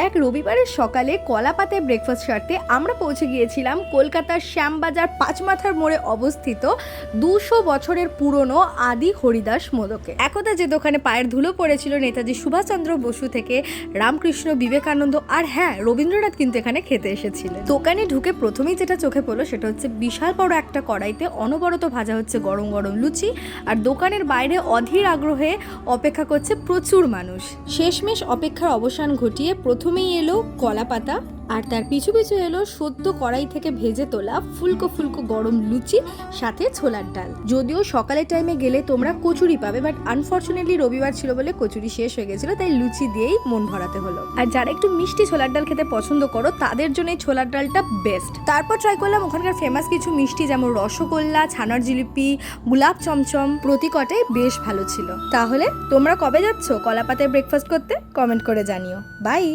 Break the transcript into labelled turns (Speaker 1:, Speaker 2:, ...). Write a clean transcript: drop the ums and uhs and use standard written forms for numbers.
Speaker 1: এক রবিবারের সকালে কলাপাতায় ব্রেকফাস্ট সারতে আমরা পৌঁছে গিয়েছিলাম কলকাতার শ্যামবাজার পাঁচমাথার মোড়ে অবস্থিত 200 বছরের পুরনো আদি হরিদাস মোদকে। একদা যে দোকানে পায়ের ধুলো পড়েছিল নেতাজি সুভাষচন্দ্র বসু থেকে রামকৃষ্ণ, বিবেকানন্দ আর হ্যাঁ রবীন্দ্রনাথ কিন্তু এখানে খেতে এসেছিলেন। দোকানে ঢুকে প্রথমেই যেটা চোখে পড়লো সেটা হচ্ছে বিশাল বড় একটা কড়াইতে অনবরত ভাজা হচ্ছে গরম গরম লুচি, আর দোকানের বাইরে অধীর আগ্রহে অপেক্ষা করছে প্রচুর মানুষ। শেষমেশ অপেক্ষার অবসান ঘটিয়ে প্রথমেই এলো কলাপাতা, আর তার পিছু পিছু এলো সদ্য কড়াই থেকে ভেজে তোলা ফুলকো ফুলকো গরম লুচি, সাথে ছোলার ডাল। যদিও সকালের টাইমে গেলে তোমরা কচুরি পাবে, বাট আনফর্চুনেটলি রবিবার ছিল বলে কচুরি শেষ হয়ে গেছিলো, তাই লুচি দিয়েই মন ভরাতে হলো। আর যারা একটু মিষ্টি ছোলার ডাল খেতে পছন্দ করো তাদের জন্য এই ছোলার ডালটা বেস্ট। তারপর ট্রাই করলাম ওখানকার ফেমাস কিছু মিষ্টি, যেমন রসগোল্লা, ছানার জিলিপি, গোলাপ চমচম, প্রতিকটাই বেশ ভালো ছিল। তাহলে তোমরা কবে যাচ্ছ কলাপাতায় ব্রেকফাস্ট করতে? কমেন্ট করে জানিও। বাই।